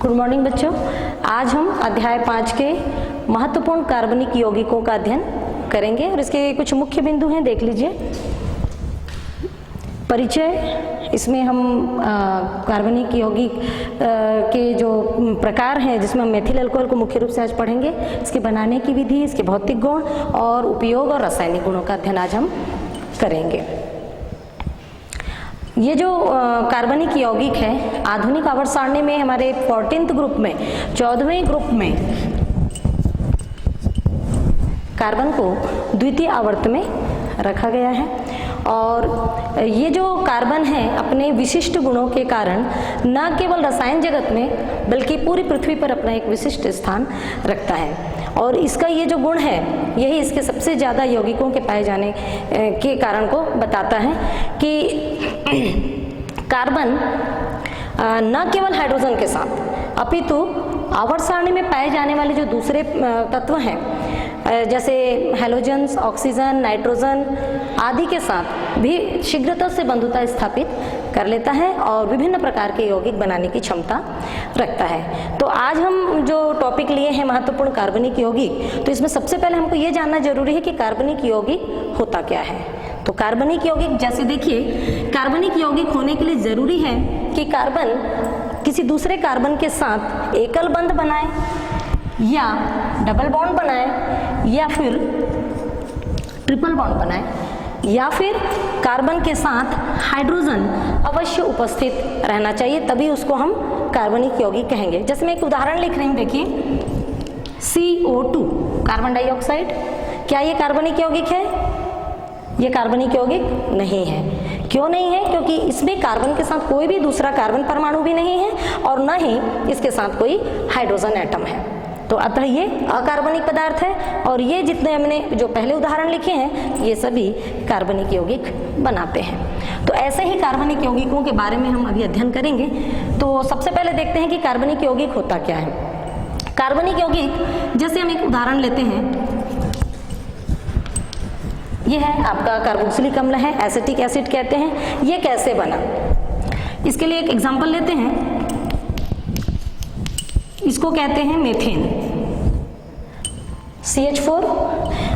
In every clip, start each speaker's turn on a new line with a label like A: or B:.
A: Good morning बच्चों। आज हम अध्याय 5 के महत्वपूर्ण कार्बनिक यौगिकों का अध्ययन करेंगे और इसके कुछ मुख्य बिंदु हैं, देख लीजिए। परिचय, इसमें हम कार्बनिक यौगिक के जो प्रकार हैं जिसमें हम मेथिल अल्कोहल को मुख्य रूप से आज पढ़ेंगे, इसके बनाने की विधि, इसके भौतिक गुण और उपयोग और रासायनिक गुणों का अध्ययन आज हम करेंगे। ये जो कार्बनिक यौगिक है आधुनिक आवर्त सारणी में हमारे 14th ग्रुप में 14वें ग्रुप में कार्बन को द्वितीय आवर्त में रखा गया है और ये जो कार्बन है अपने विशिष्ट गुणों के कारण न केवल रसायन जगत में बल्कि पूरी पृथ्वी पर अपना एक विशिष्ट स्थान रखता है और इसका ये जो गुण है यही इसके सबसे ज़्यादा यौगिकों के पाए जाने के कारण को बताता है कि कार्बन न केवल हाइड्रोजन के साथ अपितु आवर्त सारणी में पाए जाने वाले जो दूसरे तत्व हैं जैसे हैलोजन्स, ऑक्सीजन, नाइट्रोजन आदि के साथ भी शीघ्रता से बंधुता स्थापित कर लेता है और विभिन्न प्रकार के यौगिक बनाने की क्षमता रखता है। तो आज हम जो टॉपिक लिए हैं महत्वपूर्ण कार्बनिक यौगिक, तो इसमें सबसे पहले हमको ये जानना जरूरी है कि कार्बनिक यौगिक होता क्या है। तो कार्बनिक यौगिक, जैसे देखिए, कार्बनिक यौगिक होने के लिए जरूरी है कि कार्बन किसी दूसरे कार्बन के साथ एकल बंध बनाए या डबल बॉन्ड बनाए या फिर ट्रिपल बॉन्ड बनाए या फिर कार्बन के साथ हाइड्रोजन अवश्य उपस्थित रहना चाहिए, तभी उसको हम कार्बनिक यौगिक कहेंगे। जैसे मैं एक उदाहरण लिख रही हूँ, देखिए CO2 कार्बन डाइऑक्साइड, क्या ये कार्बनिक यौगिक है? ये कार्बनिक यौगिक नहीं है। क्यों नहीं है? क्योंकि इसमें कार्बन के साथ कोई भी दूसरा कार्बन परमाणु भी नहीं है और न ही इसके साथ कोई हाइड्रोजन एटम है। तो अतः ये अकार्बनिक पदार्थ है और ये जितने हमने जो पहले उदाहरण लिखे हैं ये सभी कार्बनिक यौगिक बनाते हैं। तो ऐसे ही कार्बनिक यौगिकों के बारे में हम अभी अध्ययन करेंगे। तो सबसे पहले देखते हैं कि कार्बनिक यौगिक होता क्या है। कार्बनिक यौगिक, जैसे हम एक उदाहरण लेते हैं, ये है आपका कार्बोक्सिलिक अम्ल है, एसिटिक एसिड कहते हैं। ये कैसे बना, इसके लिए एक एग्जांपल लेते हैं। इसको कहते हैं मीथेन, CH4।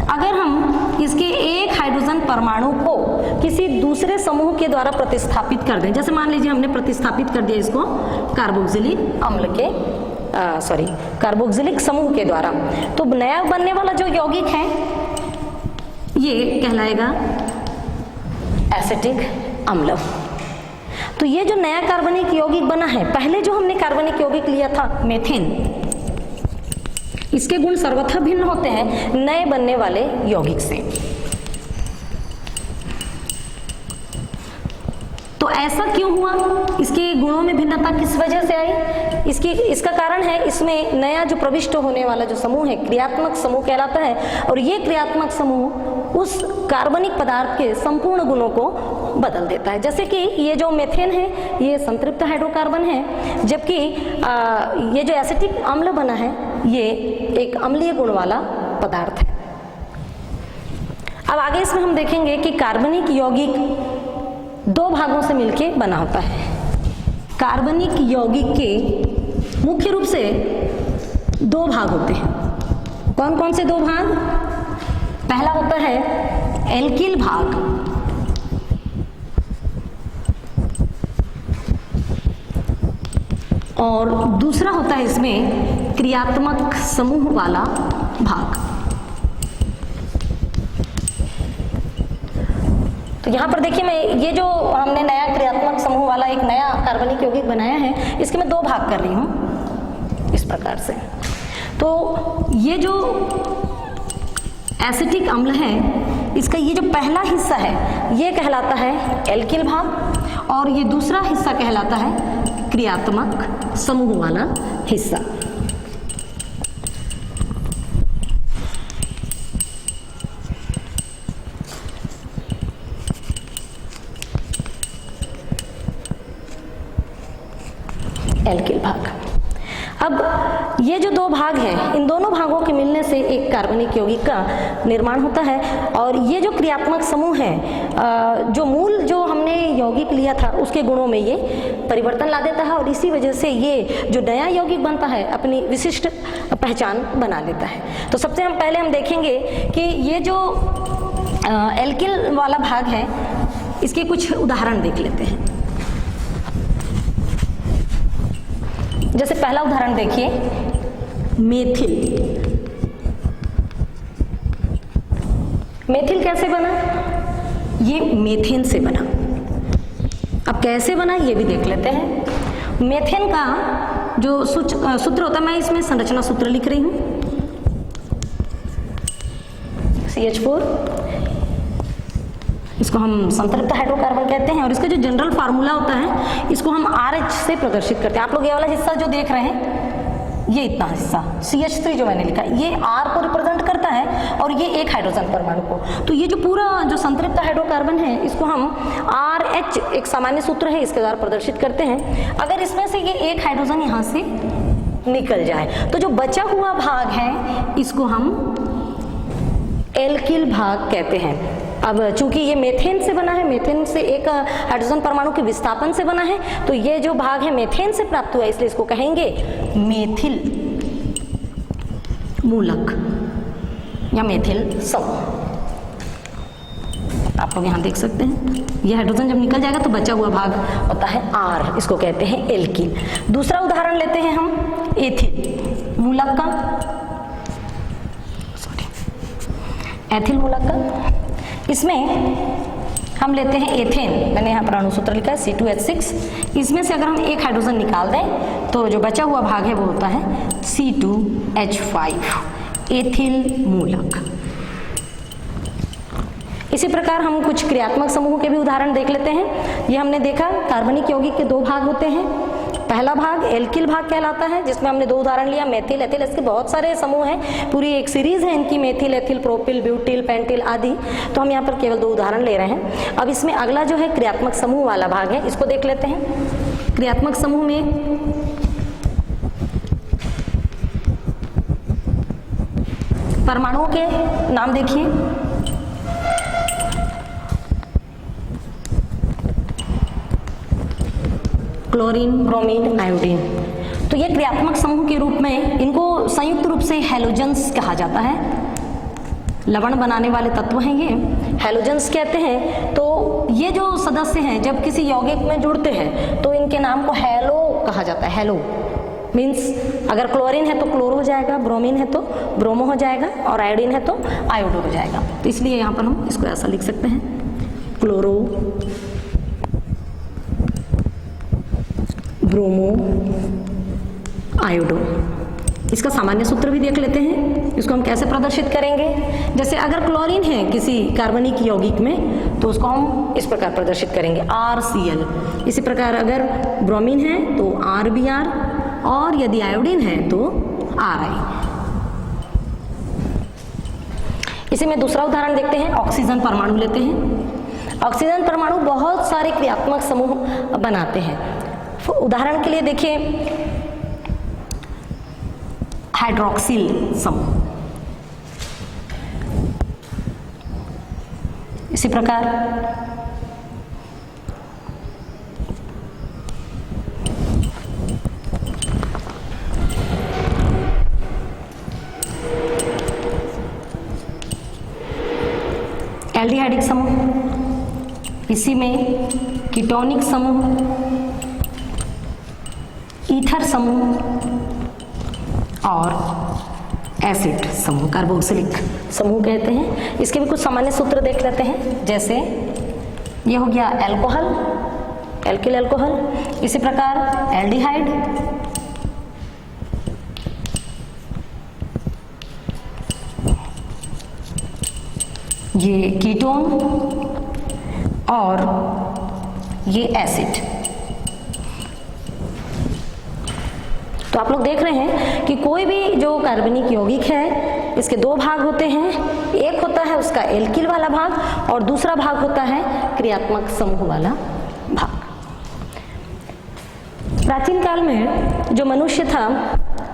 A: अगर हम इसके एक हाइड्रोजन परमाणु को किसी दूसरे समूह के द्वारा प्रतिस्थापित कर दें, जैसे मान लीजिए हमने प्रतिस्थापित कर दिया इसको कार्बोक्सिलिक अम्ल के कार्बोक्सिलिक समूह के द्वारा, तो नया बनने वाला जो यौगिक है ये कहलाएगा एसिटिक अम्ल। तो ये जो नया कार्बनिक यौगिक बना है, पहले जो हमने कार्बनिक यौगिक लिया था मीथेन, इसके गुण सर्वथा भिन्न होते हैं नए बनने वाले यौगिक से। तो ऐसा क्यों हुआ? इसके गुणों में भिन्नता किस वजह से आई? इसका कारण है इसमें नया जो प्रविष्ट होने वाला जो समूह है क्रियात्मक समूह कहलाता है और ये क्रियात्मक समूह उस कार्बनिक पदार्थ के संपूर्ण गुणों को बदल देता है। जैसे कि ये जो मीथेन है ये संतृप्त हाइड्रोकार्बन है, जबकि ये जो एसिटिक अम्ल बना है ये एक अम्लीय गुण वाला पदार्थ है। अब आगे इसमें हम देखेंगे कि कार्बनिक यौगिक दो भागों से मिलके बना होता है। कार्बनिक यौगिक के मुख्य रूप से दो भाग होते हैं। कौन कौन से दो भाग? पहला होता है एल्किल भाग और दूसरा होता है इसमें क्रियात्मक समूह वाला भाग। तो यहाँ पर देखिए, मैं ये जो हमने नया क्रियात्मक समूह वाला एक नया कार्बनिक यौगिक बनाया है, इसके मैं दो भाग कर रही हूँ इस प्रकार से। तो ये जो एसिटिक अम्ल है, इसका ये जो पहला हिस्सा है ये कहलाता है एल्किल भाग और ये दूसरा हिस्सा कहलाता है क्रियात्मक समूह वाला हिस्सा। एल्किल भाग। अब ये जो दो भाग हैं, इन दोनों भागों के मिलने से एक कार्बनिक यौगिक का निर्माण होता है। और ये जो क्रियात्मक समूह है, जो मूल जो हमने यौगिक लिया था उसके गुणों में ये परिवर्तन ला देता है, और इसी वजह से ये जो नया यौगिक बनता है अपनी विशिष्ट पहचान बना लेता है। तो सबसे पहले हम देखेंगे कि ये जो एल्किल वाला भाग है, इसके कुछ उदाहरण देख लेते हैं। जैसे पहला उदाहरण देखिए, मेथिल। मेथिल कैसे बना? ये मेथेन से बना। अब कैसे बना ये भी देख लेते हैं। मेथेन का जो सूत्र होता है, मैं इसमें संरचना सूत्र लिख रही हूं, CH4, इसको हम संतृप्त हाइड्रोकार्बन कहते हैं। और इसका जो जनरल फार्मूला होता है इसको हम RH से प्रदर्शित करते हैं। आप लोग ये वाला हिस्सा जो देख रहे हैं, ये इतना हिस्सा CH3 जो मैंने लिखा है, ये R को रिप्रेजेंट करता है और ये एक हाइड्रोजन परमाणु को। तो ये जो पूरा जो संतृप्त हाइड्रोकार्बन है इसको हम RH, एक सामान्य सूत्र है, इसके द्वारा प्रदर्शित करते हैं। अगर इसमें से ये एक हाइड्रोजन यहाँ से निकल जाए तो जो बचा हुआ भाग है इसको हम एल्किल भाग कहते हैं। अब चूंकि ये मेथेन से बना है, मेथेन से एक हाइड्रोजन परमाणु के विस्थापन से बना है, तो ये जो भाग है मेथेन से प्राप्त हुआ है, इसलिए इसको कहेंगे मेथिल मूलक या मेथिल समूह। आप लोग यहाँ देख सकते हैं, ये हाइड्रोजन जब निकल जाएगा तो बचा हुआ भाग होता है R, इसको कहते हैं एल्किल। दूसरा उदाहरण लेते हैं हम एथिल मूलक का, एथिल मूलक का। इसमें हम लेते हैं एथेन, मैंने यहाँ पर अणुसूत्र लिखा है C2H6। इसमें से अगर हम एक हाइड्रोजन निकाल दें तो जो बचा हुआ भाग है वो होता है C2H5, एथिल मूलक। इसी प्रकार हम कुछ क्रियात्मक समूह के भी उदाहरण देख लेते हैं। ये हमने देखा कार्बनिक यौगिक के दो भाग होते हैं। पहला भाग एल्किल भाग कहलाता है, जिसमें हमने दो उदाहरण लिया, मेथिल, एथिल। इसके बहुत सारे समूह हैं, पूरी एक सीरीज है इनकी, methyl, ethyl, propyl, butyl, pentyl आदि। तो हम यहाँ पर केवल दो उदाहरण ले रहे हैं। अब इसमें अगला जो है क्रियात्मक समूह वाला भाग है, इसको देख लेते हैं। क्रियात्मक समूह में परमाणुओं के नाम देखिए। Chlorine, bromine, iodine. तो ये क्रियात्मक समूह के रूप में इनको संयुक्त रूप से हैलोजेंस कहा जाता है। लवण बनाने वाले तत्व हैं ये, हैलोजेंस कहते हैं। तो ये जो सदस्य हैं जब किसी यौगिक में जुड़ते हैं तो इनके नाम को हैलो कहा जाता है। हैलो मीन्स अगर क्लोरीन है तो क्लोरो हो जाएगा, ब्रोमीन है तो ब्रोमो हो जाएगा, और आयोडीन है तो आयोडो हो जाएगा। तो इसलिए यहाँ पर हम इसको ऐसा लिख सकते हैं, क्लोरो, ब्रोमो, आयोडो। इसका सामान्य सूत्र भी देख लेते हैं, इसको हम कैसे प्रदर्शित करेंगे। जैसे अगर क्लोरीन है किसी कार्बनिक यौगिक में तो उसको हम इस प्रकार प्रदर्शित करेंगे, RCl। इसी प्रकार अगर ब्रोमीन है तो RBr, और यदि आयोडीन है तो RI। इसी में दूसरा उदाहरण देखते हैं, ऑक्सीजन परमाणु लेते हैं। ऑक्सीजन परमाणु बहुत सारे क्रियात्मक समूह बनाते हैं। उदाहरण के लिए देखिए, हाइड्रोक्सिल समूह, इसी प्रकार एल्डिहाइडिक समूह, इसी में कीटोनिक समूह, ईथर समूह और एसिड समूह, कार्बोक्सिलिक समूह कहते हैं। इसके भी कुछ सामान्य सूत्र देख लेते हैं। जैसे ये हो गया एल्कोहल, एल्किल एल्कोहल। इसी प्रकार एल्डिहाइड, ये कीटोन और ये एसिड। तो आप लोग देख रहे हैं कि कोई भी जो कार्बनिक यौगिक है इसके दो भाग होते हैं। एक होता है उसका एल्किल वाला भाग और दूसरा भाग होता है क्रियात्मक समूह वाला भाग। प्राचीन काल में जो मनुष्य था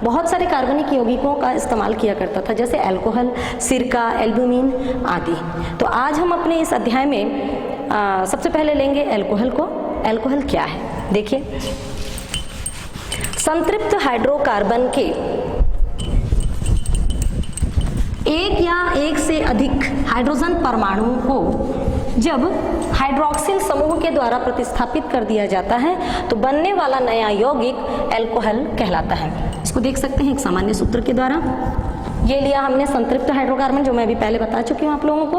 A: बहुत सारे कार्बनिक यौगिकों का इस्तेमाल किया करता था, जैसे अल्कोहल, सिरका, एल्बुमिन आदि। तो आज हम अपने इस अध्याय में सबसे पहले लेंगे अल्कोहल को। अल्कोहल क्या है देखिए, संतृप्त हाइड्रोकार्बन के एक या एक से अधिक हाइड्रोजन परमाणुओं को जब हाइड्रोक्सिल समूह के द्वारा प्रतिस्थापित कर दिया जाता है तो बनने वाला नया यौगिक अल्कोहल कहलाता है। इसको देख सकते हैं एक सामान्य सूत्र के द्वारा। ये लिया हमने संतृप्त हाइड्रोकार्बन, जो मैं अभी पहले बता चुकी हूँ आप लोगों को,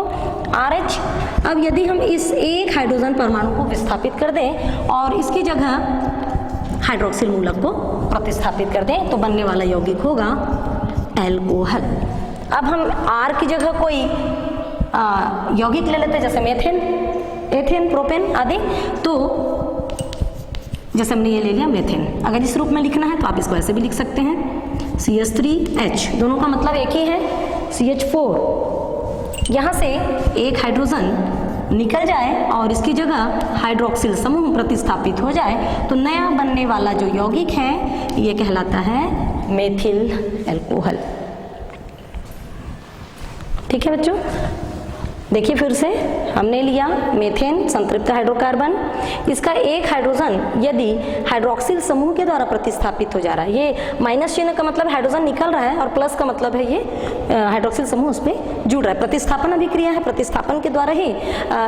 A: RH। अब यदि हम इस एक हाइड्रोजन परमाणु को विस्थापित कर दें और इसकी जगह हाइड्रोक्सिल मूलक को प्रतिस्थापित कर दें तो बनने वाला यौगिक होगा अल्कोहल। अब हम R की जगह कोई यौगिक ले लेते हैं, जैसे मेथेन, एथेन, प्रोपेन आदि। तो जैसे हमने ये ले लिया मेथेन, अगर इस रूप में लिखना है तो आप इसको ऐसे भी लिख सकते हैं, CH3H, दोनों का मतलब एक ही है, CH4। यहाँ से एक हाइड्रोजन निकल जाए और इसकी जगह हाइड्रोक्सिल समूह प्रतिस्थापित हो जाए तो नया बनने वाला जो यौगिक है ये कहलाता है मेथिल अल्कोहल। ठीक है बच्चों, देखिए फिर से हमने लिया मेथेन, संतृप्त हाइड्रोकार्बन। इसका एक हाइड्रोजन यदि हाइड्रोक्सिल समूह के द्वारा प्रतिस्थापित हो जा रहा है, ये माइनस चिन्ह का मतलब हाइड्रोजन निकल रहा है और प्लस का मतलब है ये हाइड्रोक्सिल समूह उस पर जुड़ रहा है। प्रतिस्थापन अभिक्रिया है, प्रतिस्थापन के द्वारा ही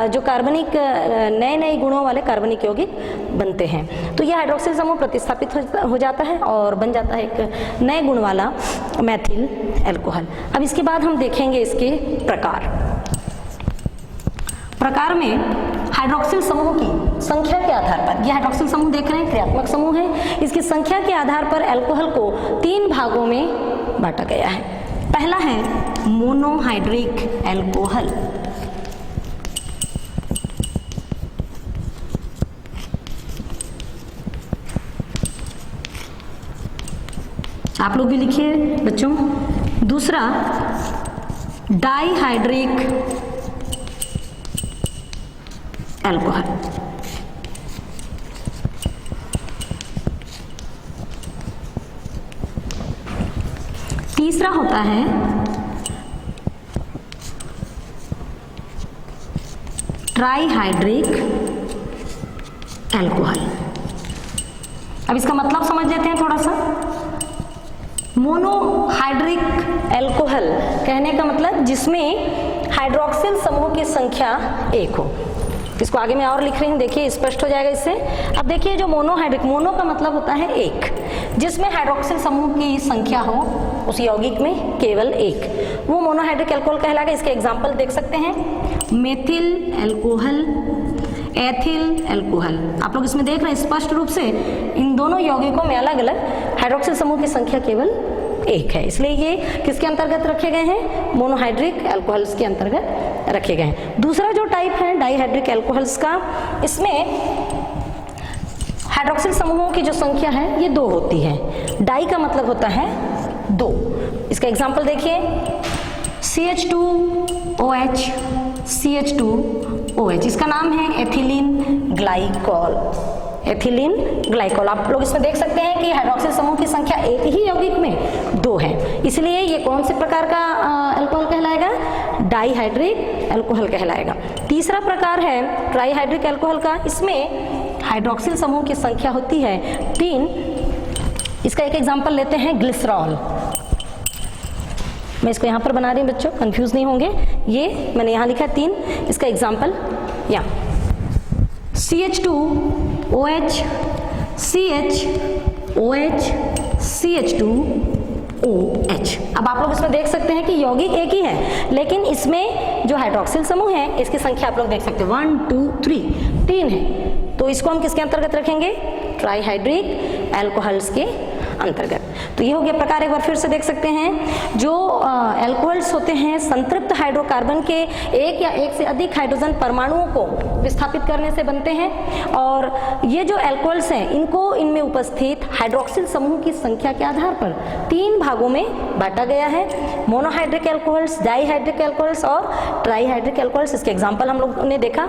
A: जो कार्बनिक नए नए गुणों वाले कार्बनिक यौगिक बनते हैं। तो ये हाइड्रोक्सिल समूह प्रतिस्थापित हो जाता है और बन जाता है एक नए गुण वाला मेथिल अल्कोहल। अब इसके बाद हम देखेंगे इसके प्रकार में हाइड्रोक्सिल समूह की संख्या के आधार पर, ये हाइड्रोक्सिल समूह देख रहे हैं क्रियात्मक समूह है, इसकी संख्या के आधार पर अल्कोहल को 3 भागों में बांटा गया है। पहला है मोनोहाइड्रिक अल्कोहल। आप लोग भी लिखिए बच्चों। दूसरा डाइहाइड्रिक अल्कोहल। तीसरा होता है ट्राइहाइड्रिक अल्कोहल। अब इसका मतलब समझ लेते हैं थोड़ा सा। मोनोहाइड्रिक अल्कोहल कहने का मतलब जिसमें हाइड्रोक्सिल समूह की संख्या 1 हो। इसको आगे मैं और लिख रही हूँ, देखिए स्पष्ट हो जाएगा इससे। अब देखिए जो मोनोहाइड्रिक, मोनो का मतलब होता है 1, जिसमें हाइड्रोक्सिल समूह की संख्या हो उस यौगिक में केवल 1, वो मोनोहाइड्रिक अल्कोहल कहलाएगा। इसके एग्जाम्पल देख सकते हैं, मेथिल अल्कोहल, एथिल अल्कोहल। आप लोग इसमें देख रहे हैं स्पष्ट रूप से इन दोनों यौगिकों में अलग अलग हाइड्रोक्सिल समूह की संख्या केवल 1 है, इसलिए ये किसके अंतर्गत रखे गए हैं? मोनोहाइड्रिक अल्कोहल्स के अंतर्गत रखे गए हैं। दूसरा जो टाइप है डाइहाइड्रिक अल्कोहल्स का, इसमें हाइड्रोक्सिल समूहों की जो संख्या है ये 2 होती है। डाई का मतलब होता है 2। इसका एग्जाम्पल देखिए, CH2OH, CH2OH, इसका नाम है एथिलीन ग्लाइकॉल। Ethylene glycol. आप लोग इसमें देख सकते हैं कि हाइड्रोक्सिल समूह की संख्या एक ही यौगिक में 2 है, इसलिए ये कौन से प्रकार का अल्कोहल कहलाएगा? डाइहाइड्रिक अल्कोहल कहलाएगा। तीसरा प्रकार है ट्राइहाइड्रिक अल्कोहल का, इसमें हाइड्रोक्सिल समूह की संख्या होती है 3। इसका एक एग्जाम्पल लेते हैं, ग्लिसरॉल। मैं इसको यहाँ पर बना रही हूँ बच्चों, कंफ्यूज नहीं होंगे। ये मैंने यहाँ लिखा 3, इसका एग्जाम्पल यहाँ CH2OH, CHOH, CH2OH। अब आप लोग इसमें देख सकते हैं कि यौगिक एक ही है, लेकिन इसमें जो हाइड्रोक्सिल समूह है इसकी संख्या आप लोग देख सकते हैं 1 2 3 है। तो इसको हम किसके अंतर्गत रखेंगे? ट्राइहाइड्रिक अल्कोहल्स के अंतर्गत। तो ये हो गया प्रकार। एक बार फिर से देख सकते हैं, जो अल्कोहल्स होते हैं संतृप्त हाइड्रोकार्बन के एक या एक से अधिक हाइड्रोजन परमाणुओं को विस्थापित करने से बनते हैं, और ये जो अल्कोहल्स हैं इनको को इनमें उपस्थित हाइड्रोक्सिल समूह की संख्या के आधार पर 3 भागों में बांटा गया है, मोनोहाइड्रिक एल्कोहल्स, डाईहाइड्रिक एल्कोहल्स और ट्राईहाइड्रिक एल्कोहल्स। इसके एग्जाम्पल हम लोगों ने देखा,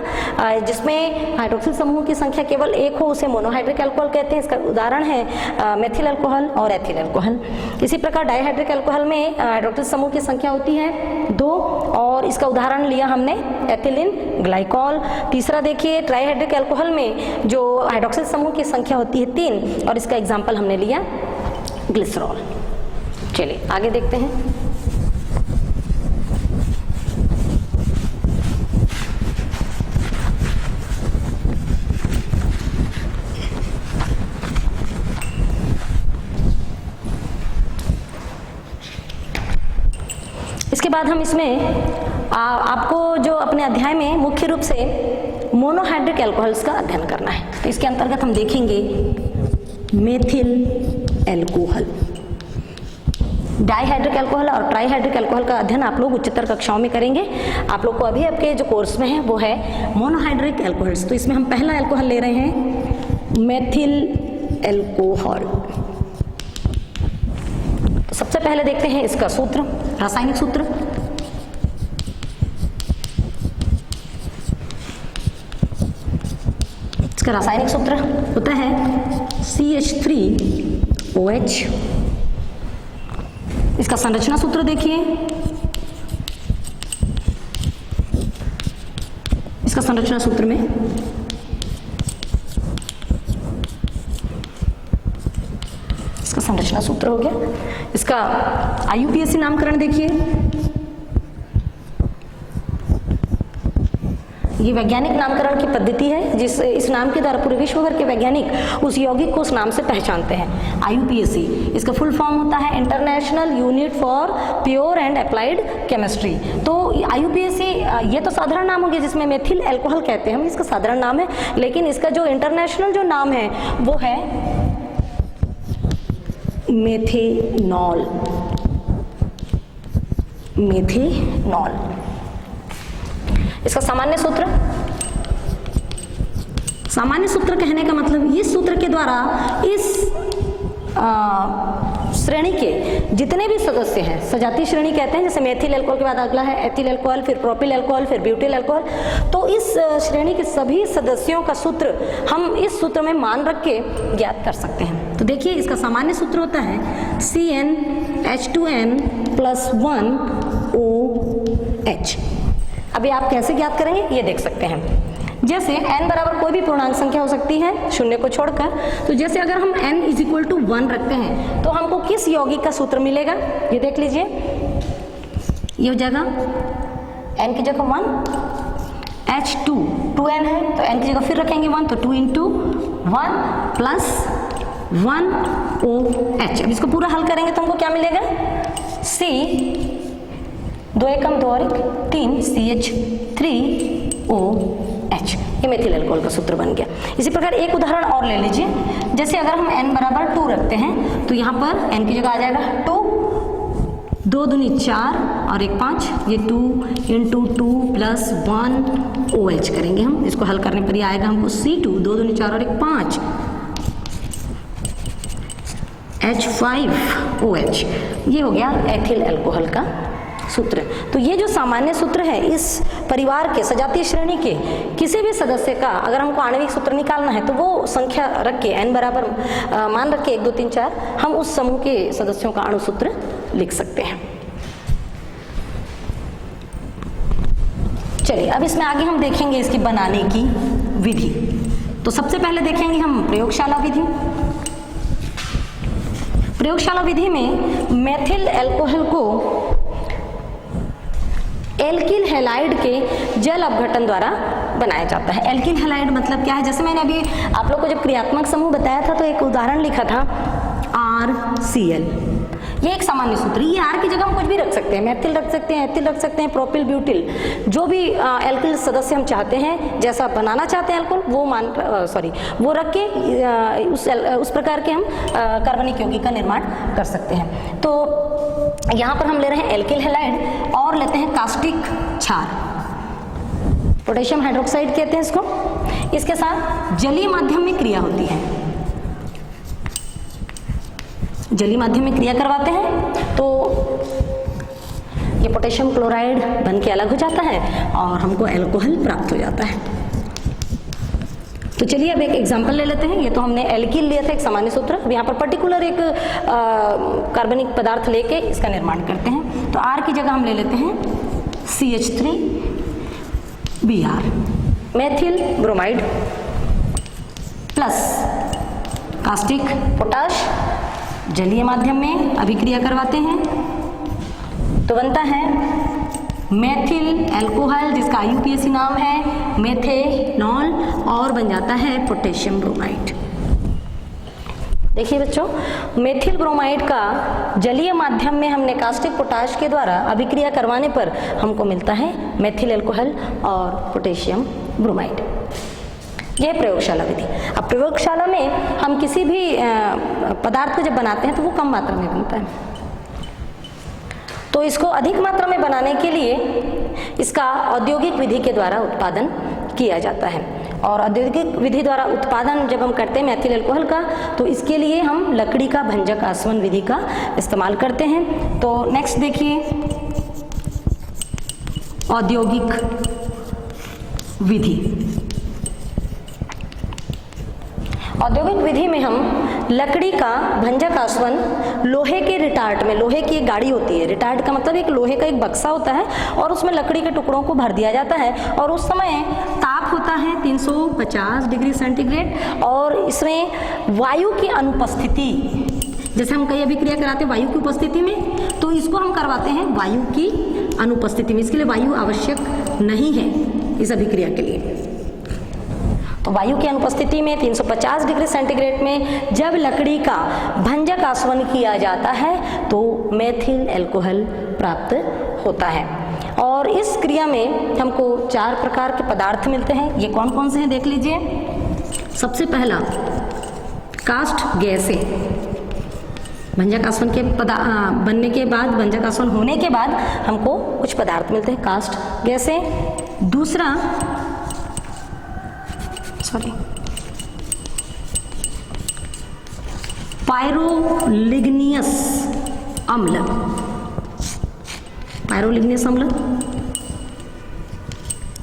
A: जिसमें हाइड्रोक्सिल समूह की संख्या केवल 1 हो उसे मोनोहाइड्रिक एल्कोहल कहते हैं। इसका उदाहरण है मेथिल अल्कोहल और एथिल अल्कोहल। इसी प्रकार डाईहाइड्रिक एल्कोहल में हाइड्रोक्सिल समूह की संख्या होती है 2 और इसका उदाहरण लिया हमने एथिलीन ग्लाइकॉल। तीसरा देखिए ट्राईहाइड्रिक एल्कोहल में जो हाइड्रोक्सिल समूह की संख्या होती है 3 और इसका एग्जाम्पल हमने लिया ग्लिसरॉल। चलिए आगे देखते हैं। इसके बाद हम इसमें आपको जो अपने अध्याय में मुख्य रूप से मोनोहाइड्रिक एल्कोहल्स का अध्ययन करना है। तो इसके अंतर्गत हम देखेंगे मेथिल एल्कोहल, डाईहाइड्रिक एल्कोहल और ट्राईहाइड्रिक एल्कोहल का अध्ययन आप लोग उच्चतर कक्षाओं में करेंगे। आप लोग को अभी आपके जो कोर्स में है वो है मोनोहाइड्रिक एल्कोहल्स। तो इसमें हम पहला एल्कोहल ले रहे हैं मेथिल एल्कोहल। तो सबसे पहले देखते हैं इसका सूत्र, रासायनिक सूत्र। इसका रासायनिक सूत्र होता है CH3OH। इसका संरचना सूत्र देखिए, इसका संरचना सूत्र में इसका संरचना सूत्र हो गया। इसका IUPAC नामकरण देखिए, ये वैज्ञानिक नामकरण की पद्धति है जिस इस नाम के द्वारा पूरे विश्व भर के वैज्ञानिक उस यौगिक को उस नाम से पहचानते हैं। IUPAC इसका फुल फॉर्म होता है international unit for pure and applied chemistry. तो IUPAC ये तो साधारण नाम हो गया जिसमें मेथिल एल्कोहल कहते हैं हम, इसका साधारण नाम है, लेकिन इसका जो इंटरनेशनल जो नाम है वो है मेथेनॉल। मेथेनॉल इसका सामान्य सूत्र, सामान्य सूत्र कहने का मतलब इस सूत्र के द्वारा इस श्रेणी के जितने भी सदस्य हैं, सजातीय श्रेणी कहते हैं, जैसे मेथिल अल्कोहल के बाद अगला है एथिल अल्कोहल, फिर प्रोपिल अल्कोहल, फिर ब्यूटिल अल्कोहल। तो इस श्रेणी के सभी सदस्यों का सूत्र हम इस सूत्र में मान रख के ज्ञात कर सकते हैं। तो देखिए इसका सामान्य सूत्र होता है CnH2n+1OH। अभी आप कैसे ज्ञात करेंगे ये देख सकते हैं। जैसे n बराबर कोई भी पूर्णांक संख्या हो सकती है शून्य को छोड़कर, तो जैसे अगर हम n = 1 रखते हैं तो हमको किस यौगिक का सूत्र मिलेगा ये देख लीजिए। ये हो जाएगा n की जगह 1, H2 2n है तो n की जगह फिर रखेंगे 1, तो 2 × 1 + 1OH। अब इसको पूरा हल करेंगे तो हमको क्या मिलेगा, C 2 एकम 2 और 3 CH3OH। ये मेथिल अल्कोहल का सूत्र बन गया। इसी प्रकार एक उदाहरण और ले लीजिए। जैसे अगर हम n बराबर 2 रखते हैं तो यहाँ पर n की जगह आ जाएगा 2, 2 दूनी 4 और 1 5, ये 2 × 2 + 1OH करेंगे हम। इसको हल करने पर ये आएगा हमको C2 2 दूनी 4 और 1 5 H5OH। ये हो गया एथिल अल्कोहल का सूत्र। तो ये जो सामान्य सूत्र है इस परिवार के सजातीय श्रेणी के किसी भी सदस्य का अगर हमको आणविक सूत्र निकालना है तो वो संख्या रख के n बराबर मान रख के 1 2 3 4 हम उस समूह के सदस्यों का अणु सूत्र लिख सकते हैं। चलिए अब इसमें आगे हम देखेंगे इसकी बनाने की विधि। तो सबसे पहले देखेंगे हम प्रयोगशाला विधि। प्रयोगशाला विधि में मेथिल अल्कोहल को एल्किल हैलाइड के जल अपघटन द्वारा बनाया जाता है। एल्किल हैलाइड मतलब क्या है, जैसे मैंने अभी आप लोग को जब क्रियात्मक समूह बताया था तो एक उदाहरण लिखा था RCl। ये एक सामान्य सूत्र, ये R की जगह हम कुछ भी रख सकते हैं, मेथिल रख सकते हैं, एथिल रख सकते हैं, प्रोपिल, ब्यूटिल, जो भी एल्किल सदस्य हम चाहते हैं, जैसा बनाना चाहते हैं एल्कोहल वो रख के उस प्रकार के हम कार्बनिक यौगिक का निर्माण कर सकते हैं। तो यहाँ पर हम ले रहे हैं एल्किल हैलाइड और लेते हैं कास्टिक क्षार, पोटेशियम हाइड्रोक्साइड कहते हैं इसको। इसके साथ जलीय माध्यम में क्रिया होती है, जलीय माध्यम में क्रिया करवाते हैं तो ये पोटेशियम क्लोराइड बन के अलग हो जाता है और हमको अल्कोहल प्राप्त हो जाता है। तो चलिए अब एक एग्जांपल ले लेते हैं। ये तो हमने एल्किल लिया था, एक सामान्य सूत्र। अब यहाँ पर पर्टिकुलर एक कार्बनिक पदार्थ लेके इसका निर्माण करते हैं। तो R की जगह हम ले लेते हैं CH3Br, methyl bromide plus caustic potash, जलीय माध्यम में अभिक्रिया करवाते हैं तो बनता है मेथिल अल्कोहल, जिसका IUPAC नाम है मेथेनॉल, और बन जाता है पोटेशियम ब्रोमाइड। देखिए बच्चों, मेथिल ब्रोमाइड का जलीय माध्यम में हमने कास्टिक पोटाश के द्वारा अभिक्रिया करवाने पर हमको मिलता है मेथिल अल्कोहल और पोटेशियम ब्रोमाइड। यह प्रयोगशाला विधि। अब प्रयोगशाला में हम किसी भी पदार्थ को जब बनाते हैं तो वो कम मात्रा में बनता है, तो इसको अधिक मात्रा में बनाने के लिए इसका औद्योगिक विधि के द्वारा उत्पादन किया जाता है। और औद्योगिक विधि द्वारा उत्पादन जब हम करते हैं मेथिल अल्कोहल का, तो इसके लिए हम लकड़ी का भंजक आसवन विधि का इस्तेमाल करते हैं। तो नेक्स्ट देखिए, औद्योगिक विधि। औद्योगिक विधि में हम लकड़ी का भंजक आसवन लोहे के रिटार्ट में, लोहे की एक गाड़ी होती है, रिटार्ट का मतलब एक लोहे का एक बक्सा होता है और उसमें लकड़ी के टुकड़ों को भर दिया जाता है और उस समय ताप होता है 350 डिग्री सेंटीग्रेड और इसमें वायु की अनुपस्थिति, जैसे हम कई अभिक्रिया कराते हैं वायु की उपस्थिति में, तो इसको हम करवाते हैं वायु की अनुपस्थिति में। इसके लिए वायु आवश्यक नहीं है इस अभिक्रिया के लिए। तो वायु की अनुपस्थिति में 350 डिग्री सेंटीग्रेड में जब लकड़ी का भंजक आसवन किया जाता है तो मेथिल अल्कोहल प्राप्त होता है। और इस क्रिया में हमको 4 प्रकार के पदार्थ मिलते हैं। ये कौन कौन से हैं देख लीजिए। सबसे पहला कास्ट गैसें, भंजक आसवन के बनने के बाद, भंजक आसवन होने के बाद हमको कुछ पदार्थ मिलते हैं, कास्ट गैसें। दूसरा पायरोलिग्नियस अम्ल, पायरोलिग्नियस अम्ल।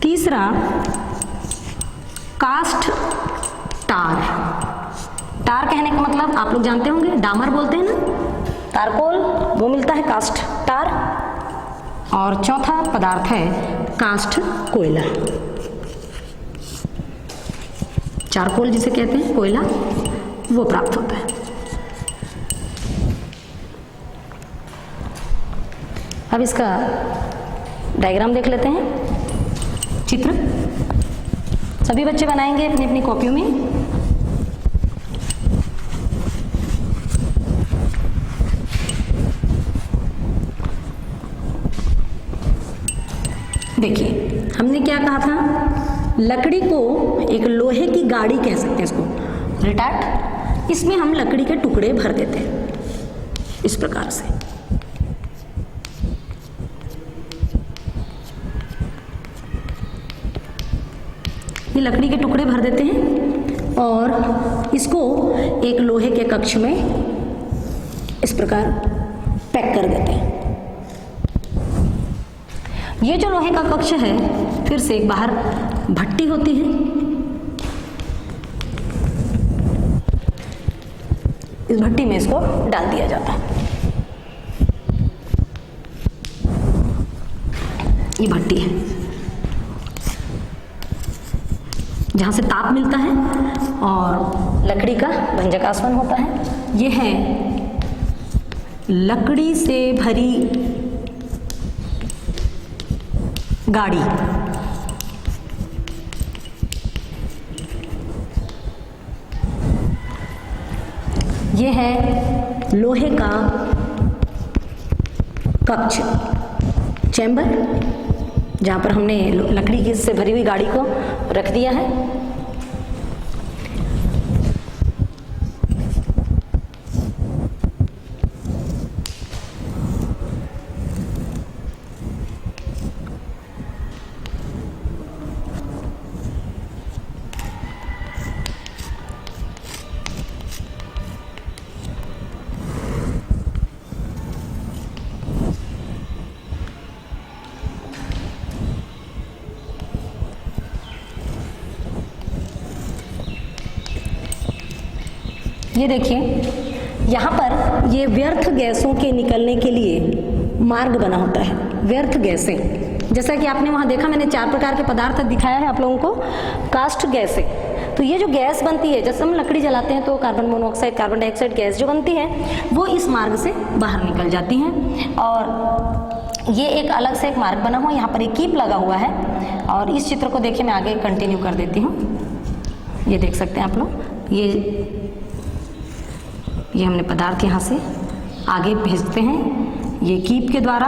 A: तीसरा कास्ट टार, टार कहने का मतलब आप लोग जानते होंगे, डामर बोलते हैं ना, तारकोल, वो मिलता है कास्ट टार। और चौथा पदार्थ है कास्ट कोयला, चारकोल जिसे कहते हैं, कोयला, वो प्राप्त होता है। अब इसका डायग्राम देख लेते हैं, चित्र सभी बच्चे बनाएंगे अपनी अपनी कॉपियों में। देखिए, हमने क्या कहा था, लकड़ी को एक लोहे की गाड़ी कह सकते हैं, इसको रिटार्ट, इसमें हम लकड़ी के टुकड़े भर देते हैं इस प्रकार से। ये लकड़ी के टुकड़े भर देते हैं और इसको एक लोहे के कक्ष में इस प्रकार पैक कर देते हैं। ये जो लोहे का कक्ष है, फिर से एक बाहर भट्टी होती है, इस भट्टी में इसको डाल दिया जाता है। ये भट्टी है जहां से ताप मिलता है और लकड़ी का भंजक आसवन होता है। ये है लकड़ी से भरी गाड़ी। ये है लोहे का कक्ष, चैम्बर, जहां पर हमने लकड़ी की से भरी हुई गाड़ी को रख दिया है। ये देखिए यहाँ पर ये व्यर्थ गैसों के निकलने के लिए मार्ग बना होता है। व्यर्थ गैसें, जैसा कि आपने वहाँ देखा, मैंने 4 प्रकार के पदार्थ दिखाया है आप लोगों को। कास्ट गैसें, तो ये जो गैस बनती है, जैसे हम लकड़ी जलाते हैं तो carbon monoxide, carbon dioxide gas जो बनती है वो इस मार्ग से बाहर निकल जाती हैं। और ये एक अलग से एक मार्ग बना हुआ, यहाँ पर एक कीप लगा हुआ है। और इस चित्र को देखिए, मैं आगे कंटिन्यू कर देती हूँ। ये देख सकते हैं आप लोग, ये हमने पदार्थ यहाँ से आगे भेजते हैं। ये कीप के द्वारा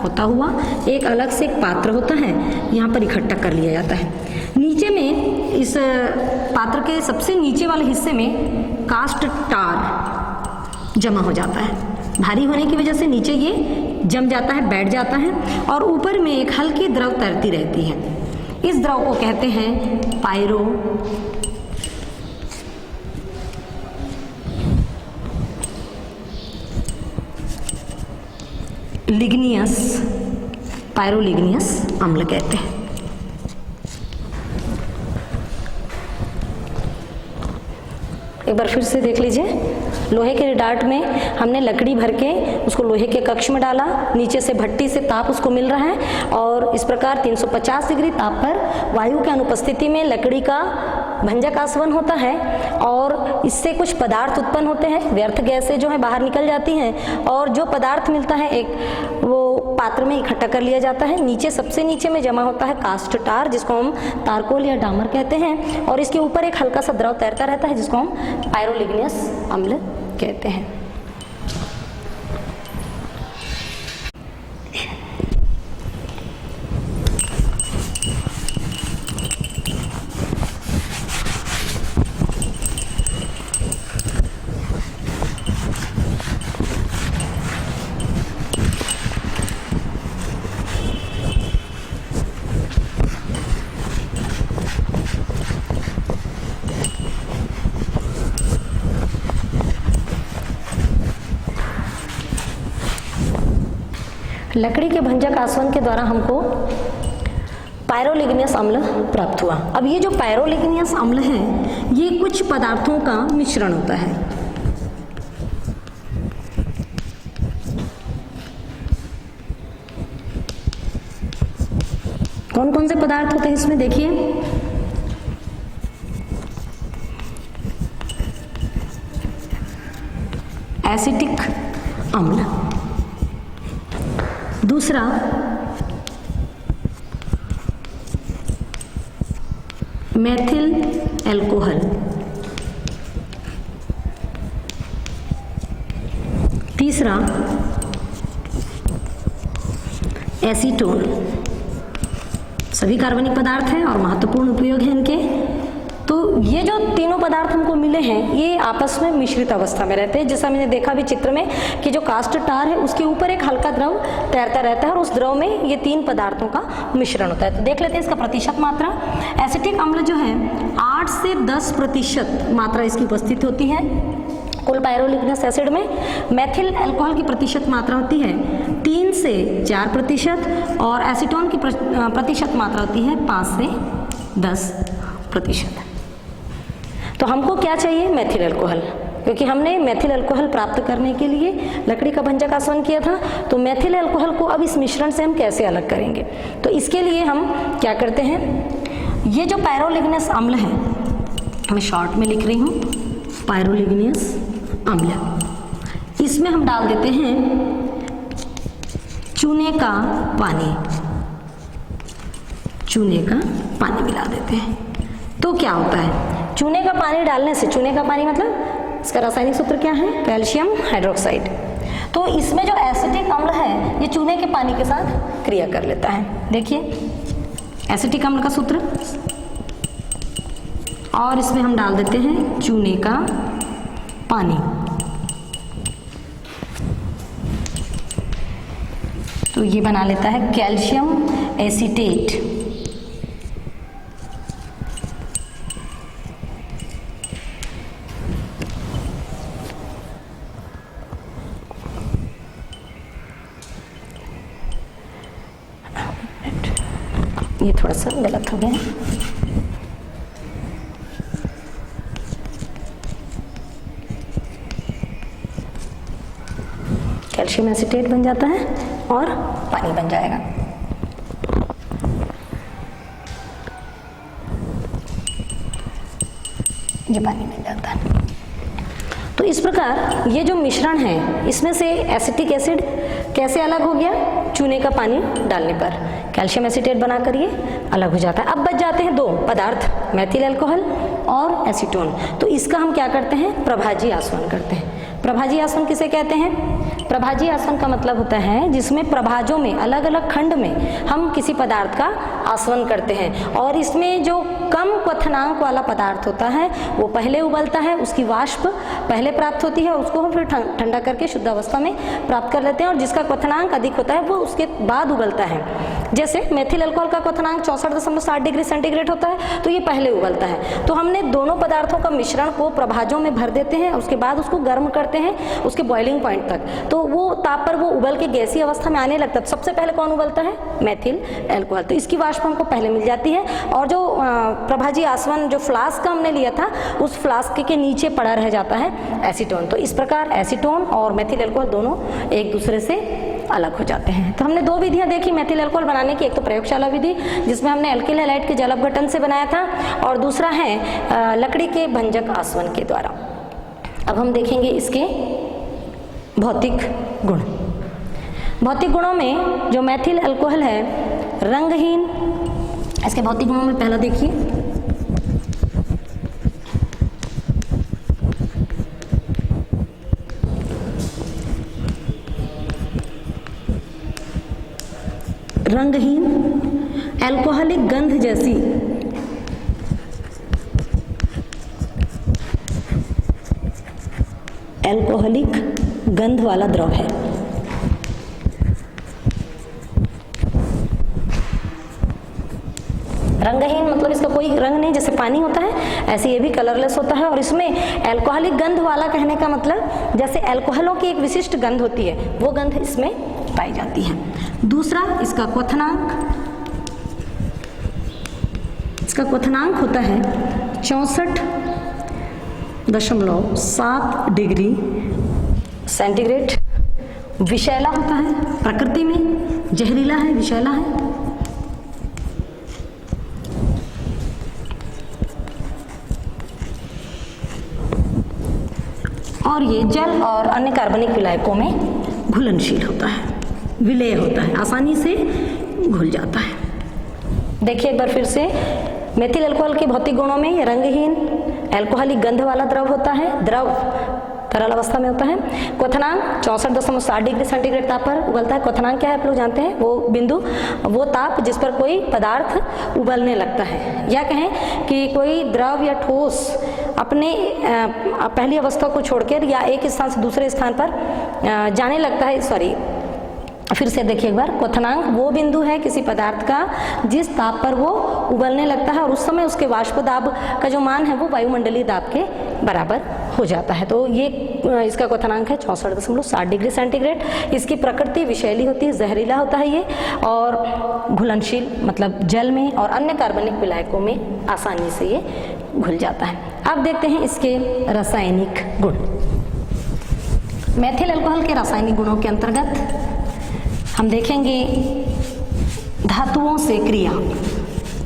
A: होता हुआ एक अलग से एक पात्र होता है, यहाँ पर इकट्ठा कर लिया जाता है। नीचे में इस पात्र के सबसे नीचे वाले हिस्से में कास्ट टार जमा हो जाता है। भारी होने की वजह से नीचे ये जम जाता है, बैठ जाता है, और ऊपर में एक हल्की द्रव तैरती रहती है। इस द्रव को कहते हैं पायरो लिग्नियस, पायरोलिग्नियस अम्ल कहते हैं। एक बार फिर से देख लीजिए, लोहे के डार्ट में हमने लकड़ी भर के उसको लोहे के कक्ष में डाला, नीचे से भट्टी से ताप उसको मिल रहा है, और इस प्रकार 350 डिग्री ताप पर वायु के अनुपस्थिति में लकड़ी का भंजक आसवन होता है, और इससे कुछ पदार्थ उत्पन्न होते हैं, व्यर्थ गैसें जो है बाहर निकल जाती हैं, और जो पदार्थ मिलता है एक वो पात्र में इकट्ठा कर लिया जाता है। नीचे सबसे नीचे में जमा होता है कास्ट टार, जिसको हम तारकोल या डामर कहते हैं, और इसके ऊपर एक हल्का सा द्रव तैरता रहता है, जिसको हम पायरोलिग्नियस अम्ल कहते हैं। लकड़ी के भंजक आसवन के द्वारा हमको पायरोलिग्नियस अम्ल प्राप्त हुआ। अब ये जो पायरोलिग्नियस अम्ल है, ये कुछ पदार्थों का मिश्रण होता है। कौन कौन से पदार्थ होते हैं इसमें देखिए, एसिटिक अम्ल, दूसरा मेथिल एल्कोहल, तीसरा एसीटोन। सभी कार्बनिक पदार्थ हैं और महत्वपूर्ण उपयोग है इनके। तो ये जो तीनों पदार्थ हमको मिले हैं, ये आपस में मिश्रित अवस्था में रहते हैं। जैसा मैंने देखा भी चित्र में कि जो कास्ट टार है उसके ऊपर एक हल्का द्रव तैरता रहता है, और उस द्रव में ये 3 पदार्थों का मिश्रण होता है। तो देख लेते हैं इसका प्रतिशत मात्रा। एसिटिक अम्ल जो है 8 से 10% मात्रा इसकी उपस्थित होती है कुल पायरोलिग्नियस एसिड में। मेथिल अल्कोहल की प्रतिशत मात्रा होती है 3 से 4%, और एसीटोन की प्रतिशत मात्रा होती है 5 से 10%। तो हमको क्या चाहिए? मेथिल अल्कोहल, क्योंकि हमने मेथिल अल्कोहल प्राप्त करने के लिए लकड़ी का भंजक आसवन किया था। तो मेथिल अल्कोहल को अब इस मिश्रण से हम कैसे अलग करेंगे? तो इसके लिए हम क्या करते हैं, ये जो पायरोलिग्नियस अम्ल है, मैं शॉर्ट में लिख रही हूँ पायरोलिग्नियस अम्ल, इसमें हम डाल देते हैं चूने का पानी, चूने का पानी मिला देते हैं। तो क्या होता है, चूने का पानी डालने से, चूने का पानी मतलब इसका रासायनिक सूत्र क्या है? Calcium hydroxide. तो इसमें जो एसिटिक अम्ल है ये चूने के पानी के साथ क्रिया कर लेता है। देखिए एसिटिक अम्ल का सूत्र, और इसमें हम डाल देते हैं चूने का पानी। तो ये बना लेता है कैल्शियम एसीटेट। ये थोड़ा सा गलत हो गया। कैल्शियम एसीटेट बन जाता है और पानी बन जाएगा। ये पानी बन जाता है। तो इस प्रकार ये जो मिश्रण है इसमें से एसिटिक एसिड कैसे अलग हो गया, चूने का पानी डालने पर कैल्शियम एसीटेट बनाकर ये अलग हो जाता है। अब बच जाते हैं दो पदार्थ, मेथिल अल्कोहल और एसीटोन। तो इसका हम क्या करते हैं, प्रभाजी आसवन करते हैं। प्रभाजी आसवन किसे कहते हैं? प्रभाजी आसवन का मतलब होता है जिसमें प्रभाजों में अलग अलग खंड में हम किसी पदार्थ का आसवन करते हैं और इसमें जो कम क्वथनांक वाला पदार्थ होता है वो पहले उबलता है, उसकी वाष्प पहले प्राप्त होती है, उसको हम फिर ठंडा करके शुद्ध अवस्था में प्राप्त कर लेते हैं और जिसका क्वथनांक अधिक होता है वो उसके बाद उबलता है। जैसे मेथिल अल्कोहल का क्वथनांक 64.7 डिग्री सेंटीग्रेड होता है तो ये पहले उबलता है। तो हमने दोनों पदार्थों का मिश्रण को प्रभाजों में भर देते हैं, उसके बाद उसको गर्म करते हैं उसके बॉइलिंग पॉइंट तक, तो वो ताप पर वो उबल के गैसीय अवस्था में आने लगता है। सबसे पहले कौन उबलता है? Methyl alcohol. तो इसकी वाष्प हमको पहले मिल जाती है और जो प्रभाजी आसवन जो फ्लास्क हमने लिया था उस फ्लास्क के नीचे पड़ा रह जाता है एसीटोन। तो इस प्रकार एसीटोन और मेथिल अल्कोहल दोनों एक दूसरे से अलग हो जाते हैं। तो हमने दो विधियां देखी मेथिल अल्कोहल बनाने की, एक तो प्रयोगशाला विधि जिसमें हमने एल्किल हैलाइड के जल अपघटन से बनाया था और दूसरा है लकड़ी के भंजक आसवन के द्वारा। अब हम देखेंगे इसके भौतिक गुण। भौतिक गुणों में जो मेथिल अल्कोहल है रंगहीन, इसके भौतिक गुणों में पहला देखिए, रंगहीन, अल्कोहलिक गंध जैसी अल्कोहलिक गंध वाला द्रव है। रंगहीन मतलब इसका कोई रंग नहीं, जैसे पानी होता है ऐसे ये भी कलरलेस होता है और इसमें अल्कोहलिक गंध वाला कहने का मतलब जैसे अल्कोहलों की एक विशिष्ट गंध होती है वो गंध इसमें पाई जाती है। दूसरा इसका क्वथनांक, इसका क्वथनांक होता है 64.7 डिग्री सेंटीग्रेड। विषैला होता है, प्रकृति में जहरीला है, विषैला है। और ये जल और अन्य कार्बनिक विलायकों में घुलनशील होता है, विलेय होता है, आसानी से घुल जाता है। देखिए एक बार फिर से, मेथिल अल्कोहल के भौतिक गुणों में ये रंगहीन अल्कोहलिक गंध वाला द्रव होता है, द्रव तरल अवस्था में होता है। क्वथनांक 64.7 डिग्री सेंटीग्रेड ताप पर उबलता है। क्वथनांक क्या है आप लोग जानते हैं, वो बिंदु, वो ताप जिस पर कोई पदार्थ उबलने लगता है, या कहें कि कोई द्रव या ठोस अपने पहली अवस्था को छोड़कर या एक स्थान से दूसरे स्थान पर जाने लगता है। फिर से देखिए एक बार, क्वथनांक वो बिंदु है किसी पदार्थ का जिस ताप पर वो उबलने लगता है और उस समय उसके वाष्प दाब का जो मान है वो वायुमंडलीय दाब के बराबर हो जाता है। तो ये इसका क्वथनांक है 64.7 डिग्री सेंटीग्रेड। इसकी प्रकृति विषैली होती है, जहरीला होता है ये, और घुलनशील मतलब जल में और अन्य कार्बनिक विलायकों में आसानी से ये घुल जाता है। अब देखते हैं इसके रासायनिक गुण। मेथिल अल्कोहल के रासायनिक गुणों के अंतर्गत हम देखेंगे धातुओं से क्रिया।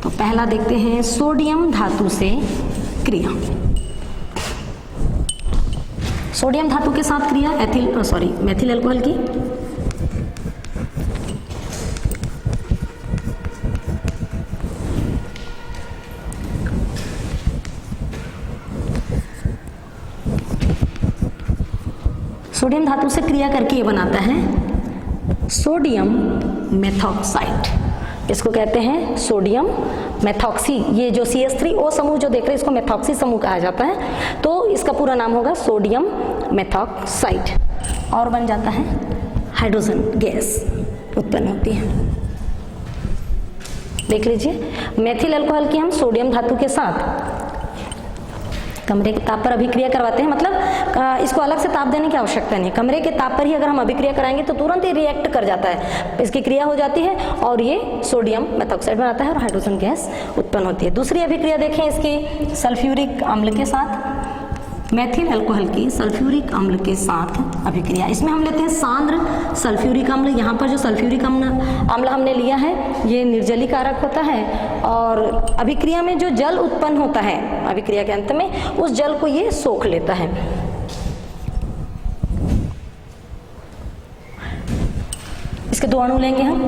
A: तो पहला देखते हैं सोडियम धातु से क्रिया। सोडियम धातु के साथ क्रिया मेथिल अल्कोहल की। सोडियम धातु से क्रिया करके ये बनाता है सोडियम मेथॉक्साइड। इसको कहते हैं सोडियम मेथॉक्सी। ये जो CH3O समूह जो देख रहे हैं इसको मेथॉक्सी समूह कहा जाता है। तो इसका पूरा नाम होगा सोडियम मेथॉक्साइड और बन जाता है हाइड्रोजन गैस उत्पन्न होती है। देख लीजिए, मेथिल अल्कोहल की हम सोडियम धातु के साथ कमरे के ताप पर अभिक्रिया करवाते हैं, मतलब इसको अलग से ताप देने की आवश्यकता नहीं। कमरे के ताप पर ही अगर हम अभिक्रिया कराएंगे तो तुरंत ही रिएक्ट कर जाता है, इसकी क्रिया हो जाती है और ये सोडियम मेथॉक्साइड बनाता है और हाइड्रोजन गैस उत्पन्न होती है। दूसरी अभिक्रिया देखें इसकी सल्फ्यूरिक अम्ल के साथ। मेथिल अल्कोहल की सल्फ्यूरिक अम्ल के साथ अभिक्रिया। इसमें हम लेते हैं सांद्र सल्फ्यूरिक अम्ल। यहाँ पर जो सल्फ्यूरिक अम्ल हमने लिया है ये निर्जलीकारक होता है और अभिक्रिया में जो जल उत्पन्न होता है अभिक्रिया के अंत में उस जल को ये सोख लेता है। इसके 2 अणु लेंगे हम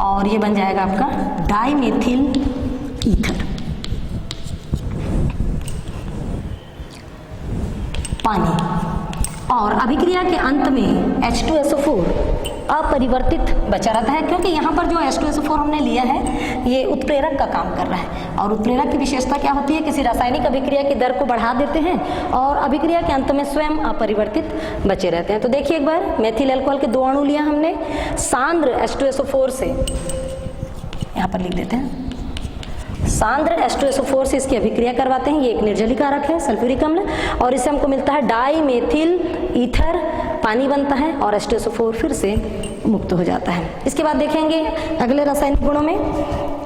A: और ये बन जाएगा आपका डाइमेथिल ईथर। पानी और अभिक्रिया के अंत में H2SO4 अपरिवर्तित बचा रहता है, क्योंकि यहाँ पर जो H2SO4 हमने लिया है ये उत्प्रेरक का काम कर रहा है और उत्प्रेरक की विशेषता क्या होती है, किसी रासायनिक अभिक्रिया की दर को बढ़ा देते हैं और अभिक्रिया के अंत में स्वयं अपरिवर्तित बचे रहते हैं। तो देखिए एक बार, मेथिल अल्कोहल के 2 अणु लिया हमने सांद्र H2SO4 से, यहाँ पर लिख देते हैं सांद्र H2SO4 से इसकी अभिक्रिया करवाते हैं। ये एक निर्जलीकारक है सल्फ्यूरिक अम्ल और इससे हमको मिलता है डाइमेथिल ईथर, पानी बनता है और H2SO4 फिर से मुक्त हो जाता है। इसके बाद देखेंगे अगले रासायनिक गुणों में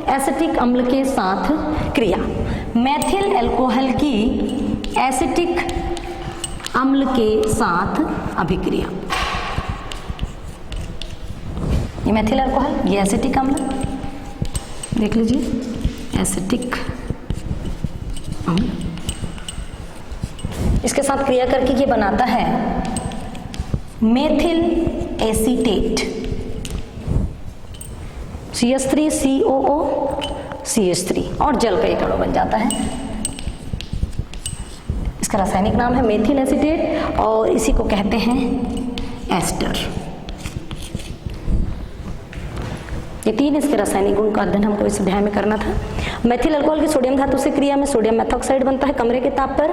A: एसिटिक अम्ल के साथ क्रिया। मेथिल अल्कोहल की एसिटिक अम्ल के साथ अभिक्रिया। ये मेथिल अल्कोहल, ये एसिटिक अम्ल, देख लीजिए एसिटिक अम्ल, इसके साथ क्रिया करके ये बनाता है मेथिल एसीटेट, CH3COO CH3 और जल का एक अणु बन जाता है। इसका रासायनिक नाम है मेथिल एसीटेट और इसी को कहते हैं एस्टर। ये 3 इसके रासायनिक गुण का अध्ययन हमको इस अध्याय में करना था। मेथिल अल्कोहल की सोडियम धातु से क्रिया में सोडियम मेथॉक्साइड बनता है कमरे के ताप पर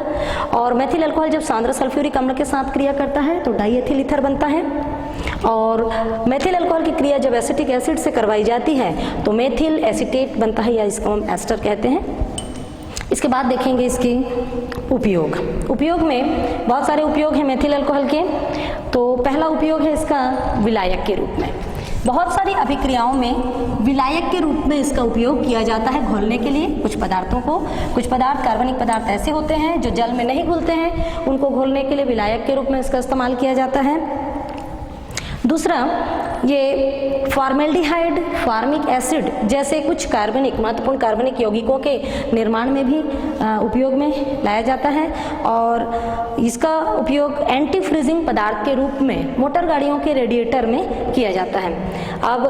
A: और मेथिल अल्कोहल जब सांद्र सल्फ्यूरिक अम्ल के साथ क्रिया करता है तो डाइएथिल ईथर बनता है और मेथिल अल्कोहल की क्रिया जब एसिटिक एसिड से करवाई जाती है तो मेथिल एसीटेट बनता है या इसको हम एस्टर कहते हैं। इसके बाद देखेंगे इसके उपयोग में बहुत सारे उपयोग हैं मेथिल अल्कोहल के। तो पहला उपयोग है इसका विलायक के रूप में। बहुत सारी अभिक्रियाओं में विलायक के रूप में इसका उपयोग किया जाता है घोलने के लिए कुछ पदार्थों को। कुछ पदार्थ कार्बनिक पदार्थ ऐसे होते हैं जो जल में नहीं घुलते हैं, उनको घोलने के लिए विलायक के रूप में इसका इस्तेमाल किया जाता है। दूसरा, ये फॉर्मेल्डिहाइड, फॉर्मिक एसिड जैसे कुछ कार्बनिक महत्वपूर्ण कार्बनिक यौगिकों के निर्माण में भी उपयोग में लाया जाता है और इसका उपयोग एंटी फ्रीजिंग पदार्थ के रूप में मोटर गाड़ियों के रेडिएटर में किया जाता है। अब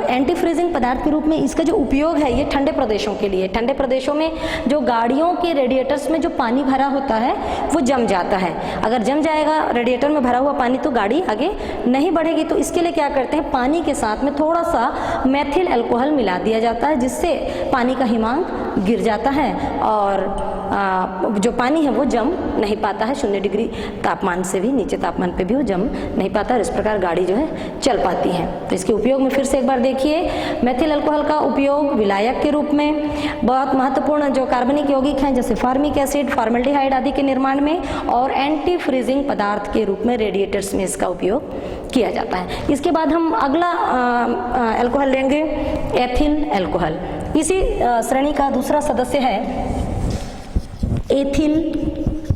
A: एंटी फ्रीजिंग पदार्थ के रूप में इसका जो उपयोग है ये ठंडे प्रदेशों के लिए, ठंडे प्रदेशों में जो गाड़ियों के रेडिएटर्स में जो पानी भरा होता है वो जम जाता है। अगर जम जाएगा रेडिएटर में भरा हुआ पानी तो गाड़ी आगे नहीं बढ़ेगी, तो इसके लिए क्या करते हैं, पानी के साथ में थोड़ा सा मेथिल अल्कोहल मिला दिया जाता है जिससे पानी का हिमांक गिर जाता है और जो पानी है वो जम नहीं पाता है। 0 डिग्री तापमान से भी नीचे तापमान पे भी वो जम नहीं पाता और इस प्रकार गाड़ी जो है चल पाती है। तो इसके उपयोग में फिर से एक बार देखिए, मेथिल अल्कोहल का उपयोग विलायक के रूप में, बहुत महत्वपूर्ण जो कार्बनिक यौगिक हैं जैसे फॉर्मिक एसिड, फॉर्मेल्डिहाइड आदि के निर्माण में, और एंटी फ्रीजिंग पदार्थ के रूप में रेडिएटर्स में इसका उपयोग किया जाता है। इसके बाद हम अगला अल्कोहल लेंगे एथिल अल्कोहल। इसी श्रेणी का दूसरा सदस्य है एथिल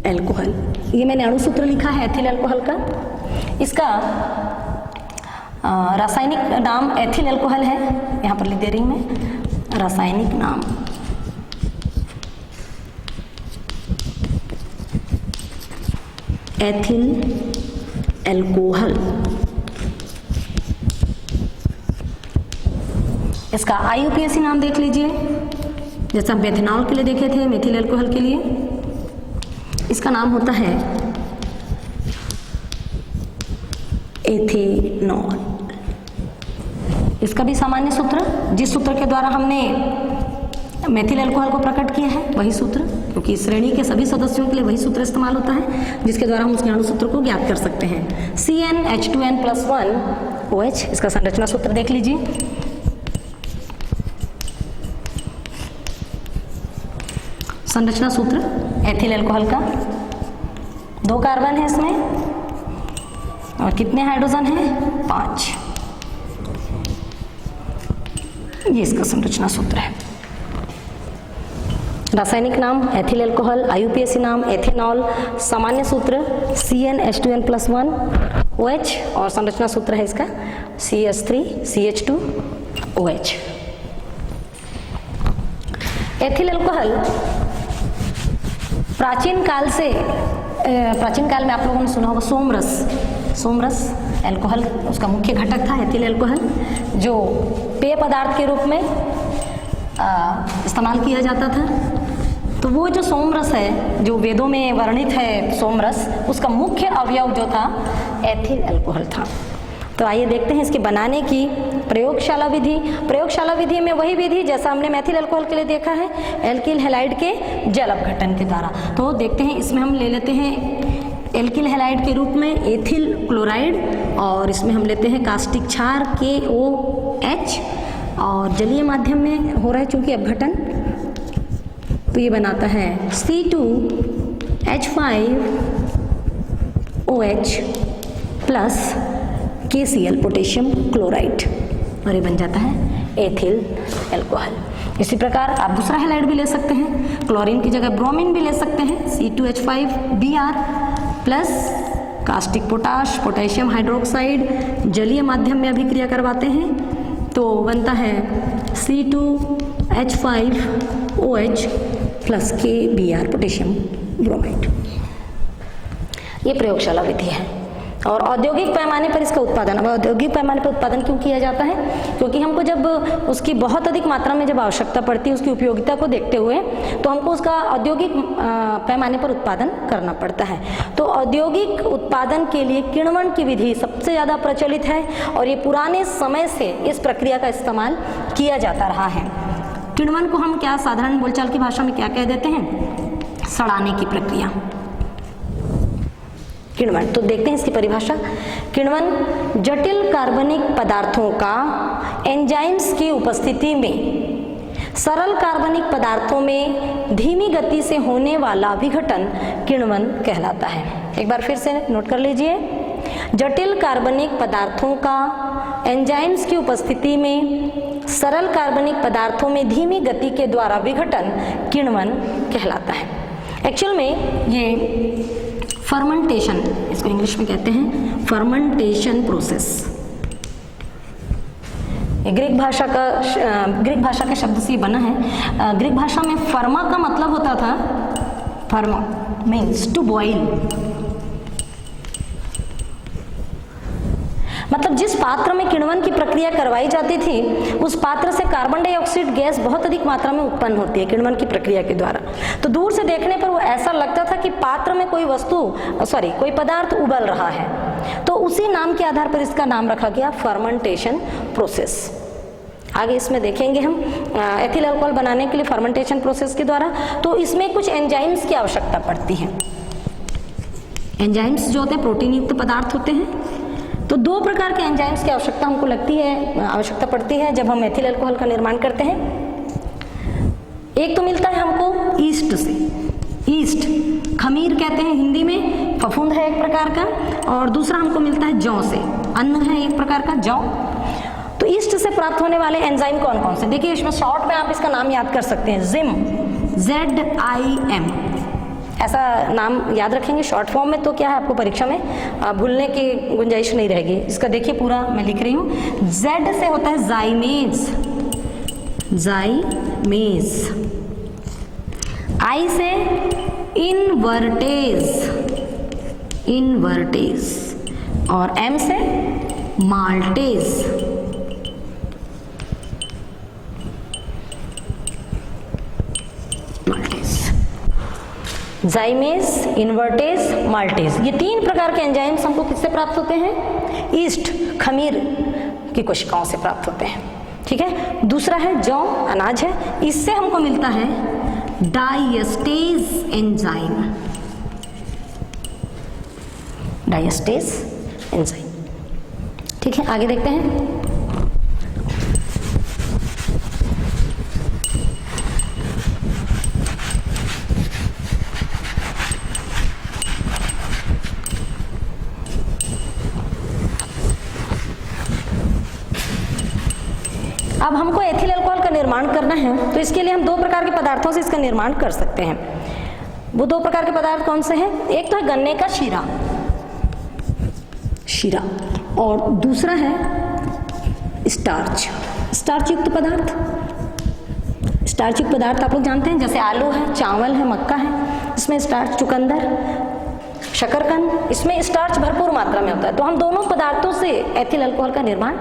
A: अल्कोहल। ये मैंने अणुसूत्र लिखा है एथिल अल्कोहल का। इसका रासायनिक नाम एथिल अल्कोहल है, यहाँ पर लिख दे रही हूँ मैं रासायनिक नाम। Ethyl alcohol. इसका IUPAC नाम देख लीजिए, जैसा हम मेथनॉल के लिए देखे थे मेथिल अल्कोहल के लिए। इसका नाम होता है एथेनॉल। इसका भी सामान्य सूत्र, जिस सूत्र के द्वारा हमने मेथिल अल्कोहल को प्रकट किया है वही सूत्र, क्योंकि इस श्रेणी के सभी सदस्यों के लिए वही सूत्र इस्तेमाल होता है जिसके द्वारा हम उसके अणुसूत्र को ज्ञात कर सकते हैं। CnH2n+1OH। इसका संरचना सूत्र देख लीजिए। संरचना सूत्र एथिल अल्कोहल का, 2 कार्बन है इसमें और कितने हाइड्रोजन हैं, 5। ये इसका संरचना सूत्र है। रासायनिक नाम एथिल अल्कोहल, IUPAC नाम एथेनॉल, सामान्य सूत्र CnH2n+1 OH और संरचना सूत्र है इसका CH3CH2OH। एथिल अल्कोहल प्राचीन काल में आप लोगों ने सुना होगा सोमरस अल्कोहल उसका मुख्य घटक था एथिल अल्कोहल, जो पेय पदार्थ के रूप में इस्तेमाल किया जाता था। तो वो जो सोमरस है, जो वेदों में वर्णित है सोमरस, उसका मुख्य अवयव जो था एथिल अल्कोहल था। तो आइए देखते हैं इसके बनाने की प्रयोगशाला विधि। प्रयोगशाला विधि में वही विधि जैसा हमने मेथिल अल्कोहल के लिए देखा है, एल्किल हैलाइड के जल अपघटन के द्वारा। तो देखते हैं, इसमें हम ले लेते हैं एल्किल हैलाइड के रूप में एथिल क्लोराइड, और इसमें हम लेते हैं कास्टिक क्षार KOH, और जलीय माध्यम में हो रहा है चूंकि अपघटन, तो ये बनाता है C2H5OH plus KCl potassium chloride, और ये बन जाता है एथिल अल्कोहल। इसी प्रकार आप दूसरा हैलाइड भी ले सकते हैं, क्लोरीन की जगह ब्रोमीन भी ले सकते हैं, C2H5Br plus caustic potash, potassium hydroxide, जलीय माध्यम में अभिक्रिया करवाते हैं तो बनता है C2H5OH plus KBr potassium bromide. ये प्रयोगशाला विधि है। और औद्योगिक पैमाने पर इसका उत्पादन, अब औद्योगिक पैमाने पर उत्पादन क्यों किया जाता है? क्योंकि हमको जब उसकी बहुत अधिक मात्रा में जब आवश्यकता पड़ती है, उसकी उपयोगिता को देखते हुए, तो हमको उसका औद्योगिक पैमाने पर उत्पादन करना पड़ता है। तो औद्योगिक उत्पादन के लिए किण्वन की विधि सबसे ज़्यादा प्रचलित है, और ये पुराने समय से इस प्रक्रिया का इस्तेमाल किया जाता रहा है। किण्वन को हम क्या साधारण बोलचाल की भाषा में क्या कह देते हैं? सड़ाने की प्रक्रिया, किण्वन। तो देखते हैं इसकी परिभाषा। किण्वन जटिल कार्बनिक पदार्थों का एंजाइम्स की उपस्थिति में सरल कार्बनिक पदार्थों में धीमी गति से होने वाला विघटन किण्वन कहलाता है। एक बार फिर से नोट कर लीजिए, जटिल कार्बनिक पदार्थों का एंजाइम्स की उपस्थिति में सरल कार्बनिक पदार्थों में धीमी गति के द्वारा विघटन किण्वन कहलाता है। एक्चुअल में ये फर्मेंटेशन, इसको इंग्लिश में कहते हैं फर्मेंटेशन प्रोसेस। ग्रीक भाषा के शब्द से बना है। ग्रीक भाषा में फर्मा का मतलब होता था, फर्मा मीन्स टू बॉइल, मतलब जिस पात्र में किण्वन की प्रक्रिया करवाई जाती थी उस पात्र से कार्बन डाइऑक्साइड गैस बहुत अधिक मात्रा में उत्पन्न होती है किण्वन की प्रक्रिया के द्वारा। तो दूर से देखने पर वो ऐसा लगता था कि पात्र में कोई कोई पदार्थ उबल रहा है, तो उसी नाम के आधार पर इसका नाम रखा गया फर्मेंटेशन प्रोसेस। आगे इसमें देखेंगे हम एथिल अल्कोहल बनाने के लिए फर्मेंटेशन प्रोसेस के द्वारा, तो इसमें कुछ एंजाइम्स की आवश्यकता पड़ती है। एंजाइम्स जो होते हैं प्रोटीन युक्त पदार्थ होते हैं। तो दो प्रकार के एंजाइम्स की आवश्यकता हमको आवश्यकता पड़ती है जब हम एथिल अल्कोहल का निर्माण करते हैं। एक तो मिलता है हमको ईस्ट से, ईस्ट खमीर कहते हैं हिंदी में, फफूंद है एक प्रकार का, और दूसरा हमको मिलता है जौ से, अन्न है एक प्रकार का जौ। तो ईस्ट से प्राप्त होने वाले एंजाइम कौन कौन से? देखिए इसमें शॉर्ट में आप इसका नाम याद कर सकते हैं, जिम, ZIM, ऐसा नाम याद रखेंगे शॉर्ट फॉर्म में, तो क्या है आपको परीक्षा में भूलने की गुंजाइश नहीं रहेगी। इसका देखिए पूरा मैं लिख रही हूँ। Z से होता है जाइमेज, जाइमेज। I से इनवर्टेज, इनवर्टेज, और M से माल्टेज, जाइमेज, इन्वर्टेज, माल्टेज, ये तीन प्रकार के एंजाइम्स हमको किससे प्राप्त होते हैं? ईस्ट, खमीर की कोशिकाओं से प्राप्त होते हैं। ठीक है। दूसरा है जौ, अनाज है, इससे हमको मिलता है डायस्टेज एंजाइम, डायस्टेज एंजाइम। ठीक है, आगे देखते हैं। अब हमको एथिल अल्कोहल का निर्माण करना है तो इसके लिए हम दो प्रकार के पदार्थों से इसका निर्माण कर सकते हैं। वो दो प्रकार के पदार्थ कौन से हैं? एक तो है गन्ने का शीरा, और दूसरा है स्टार्च, स्टार्च युक्त पदार्थ। स्टार्च युक्त पदार्थ आप लोग जानते हैं, जैसे आलू है, चावल है, मक्का है, इसमें स्टार्च, चुकंदर, शकरकंद, इसमें स्टार्च भरपूर मात्रा में होता है। तो हम दोनों पदार्थों से एथिल अल्कोहल का निर्माण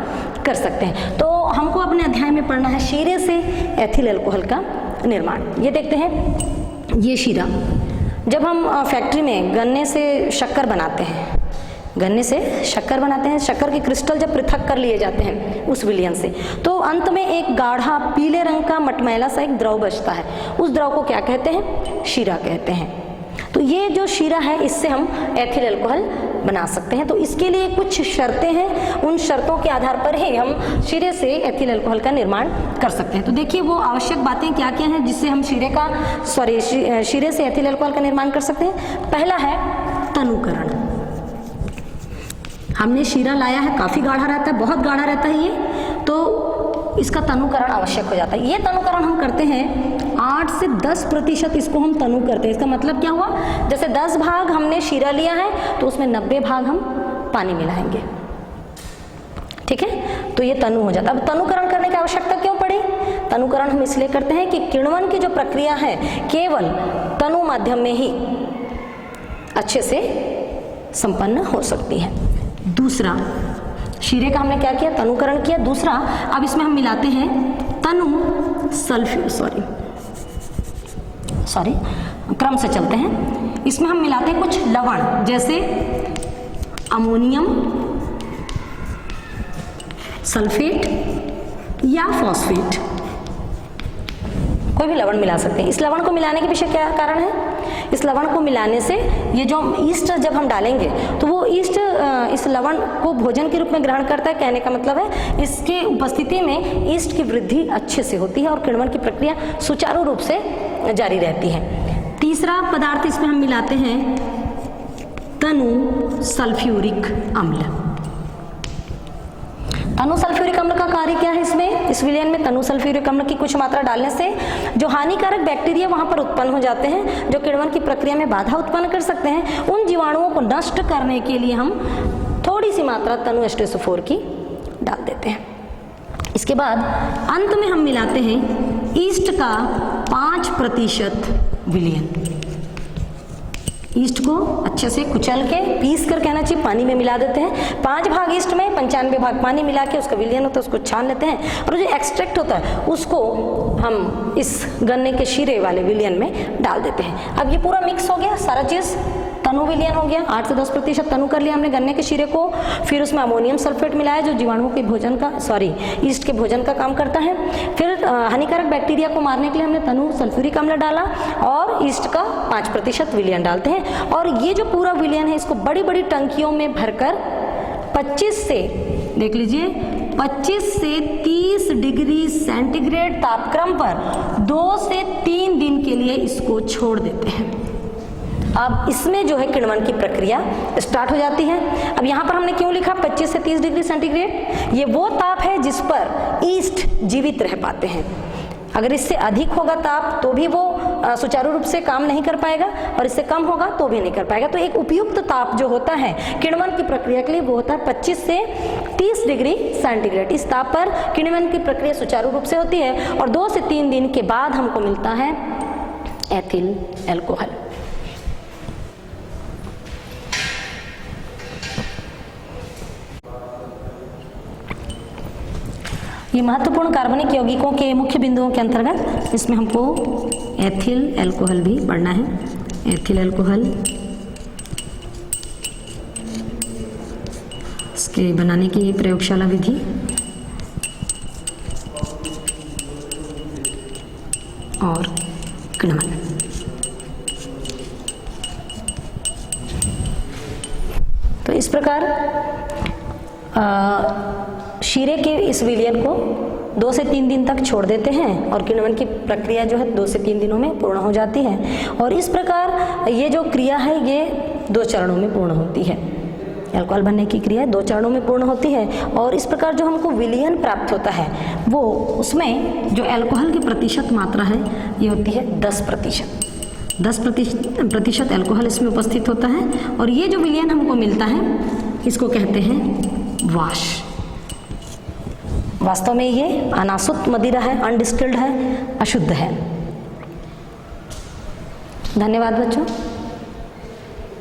A: कर सकते हैं। तो हमको अपने अध्याय में पढ़ना है शीरे से एथिल अल्कोहल का निर्माण। ये देखते हैं, ये शीरा, जब हम फैक्ट्री में गन्ने से शक्कर बनाते हैं, शक्कर के क्रिस्टल जब पृथक कर लिए जाते हैं उस विलयन से, तो अंत में एक गाढ़ा पीले रंग का मटमैला सा एक द्रव बचता है। उस द्रव को क्या कहते हैं? शीरा कहते हैं। तो ये जो शीरा है, इससे हम एथिल अल्कोहल बना सकते हैं। तो इसके लिए कुछ शर्तें हैं, उन शर्तों के आधार पर ही हम शीरे से एथिल अल्कोहल का निर्माण कर सकते हैं। तो देखिए वो आवश्यक बातें क्या क्या हैं जिससे हम शीरे से एथिल अल्कोहल का निर्माण कर सकते हैं। पहला है तनुकरण। हमने शीरा लाया है, काफ़ी गाढ़ा रहता है, बहुत गाढ़ा रहता है ये, तो इसका तनुकरण आवश्यक हो जाता है। ये तनुकरण हम करते हैं 8 से 10% इसको हम तनु करते हैं। इसका मतलब क्या हुआ? जैसे 10 भाग हमने शीरा लिया है तो उसमें 90 भाग हम पानी मिलाएंगे, ठीक है? तो ये तनु हो जाता है। अब तनुकरण करने की आवश्यकता क्यों पड़ी? तनुकरण हम इसलिए करते हैं कि किण्वन की जो प्रक्रिया है केवल तनु माध्यम में ही अच्छे से संपन्न हो सकती है। दूसरा, शीरे का हमने क्या किया? तनुकरण किया। दूसरा, अब इसमें हम मिलाते हैं तनु सल्फ्यूर, सॉरी क्रम से चलते हैं। इसमें हम मिलाते हैं कुछ लवण, जैसे अमोनियम सल्फेट या फॉस्फेट, कोई भी लवण मिला सकते हैं। इस लवण को मिलाने के पीछे क्या कारण है? इस लवण को मिलाने से ये जो ईस्ट जब हम डालेंगे तो वो ईस्ट इस लवण को भोजन के रूप में ग्रहण करता है। कहने का मतलब है इसके उपस्थिति में ईस्ट की वृद्धि अच्छे से होती है और किण्वन की प्रक्रिया सुचारू रूप से जारी रहती है। तीसरा पदार्थ इसमें हम मिलाते हैं तनु सल्फ्यूरिक अम्ल। तनु सल्फ्यूरिक अम्ल का कार्य क्या है? इसमें इस विलयन में तनु सल्फ्यूरिक अम्ल की कुछ मात्रा डालने से जो हानिकारक बैक्टीरिया वहां पर उत्पन्न हो जाते हैं, जो किण्वन की प्रक्रिया में बाधा उत्पन्न कर सकते हैं, उन जीवाणुओं को नष्ट करने के लिए हम थोड़ी सी मात्रा तनु H2SO4 की डाल देते हैं। इसके बाद अंत में हम मिलाते हैं ईस्ट का 5% विलयन। ईस्ट को अच्छे से कुचल के, पीस कर कहना चाहिए, पानी में मिला देते हैं। 5 भाग ईस्ट में 95 भाग पानी मिला के उसका विलयन होता है, उसको छान लेते हैं और जो एक्सट्रैक्ट होता है उसको हम इस गन्ने के शीरे वाले विलयन में डाल देते हैं। अब ये पूरा मिक्स हो गया, सारा चीज़ तनु विलयन हो गया। 8 से 10% तनु कर लिया हमने गन्ने के शीरे को। फिर उसमें अमोनियम सल्फेट मिलाया जो जीवाणुओं के भोजन का, ईस्ट के भोजन का काम करता है। फिर हानिकारक बैक्टीरिया को मारने के लिए हमने तनु सल्फ्यूरिक अम्ल डाला और ईस्ट का 5% विलयन डालते हैं। और ये जो पूरा विलयन है इसको बड़ी बड़ी टंकियों में भरकर 25 से, देख लीजिए, 25 से 30 डिग्री सेंटीग्रेड तापक्रम पर 2 से 3 दिन के लिए इसको छोड़ देते हैं। अब इसमें जो है किण्वन की प्रक्रिया स्टार्ट हो जाती है। अब यहाँ पर हमने क्यों लिखा 25 से 30 डिग्री सेंटीग्रेड? ये वो ताप है जिस पर ईस्ट जीवित रह पाते हैं। अगर इससे अधिक होगा ताप तो भी वो सुचारू रूप से काम नहीं कर पाएगा और इससे कम होगा तो भी नहीं कर पाएगा। तो एक उपयुक्त ताप जो होता है किण्वन की प्रक्रिया के लिए वो होता है 25 से 30 डिग्री सेंटीग्रेड। इस ताप पर किण्वन की प्रक्रिया सुचारू रूप से होती है और 2 से 3 दिन के बाद हमको मिलता है एथिल अल्कोहल। ये महत्वपूर्ण कार्बनिक यौगिकों के मुख्य बिंदुओं के अंतर्गत इसमें हमको एथिल अल्कोहल भी पढ़ना है। एथिल अल्कोहल, इसके बनाने की प्रयोगशाला विधि, और किण्वन। तो इस प्रकार शीरे के इस विलयन को 2 से 3 दिन तक छोड़ देते हैं और किण्वन की प्रक्रिया जो है 2 से 3 दिनों में पूर्ण हो जाती है। और इस प्रकार ये जो क्रिया है ये 2 चरणों में पूर्ण होती है। अल्कोहल बनने की क्रिया 2 चरणों में पूर्ण होती है और इस प्रकार जो हमको विलयन प्राप्त होता है वो उसमें जो अल्कोहल की प्रतिशत मात्रा है ये होती है 10%। 10% अल्कोहल इसमें उपस्थित होता है और ये जो विलयन हमको मिलता है इसको कहते हैं वाश। वास्तव में ये अनासुत मदिरा है, अनडिस्टिल्ड है, अशुद्ध है। धन्यवाद बच्चों।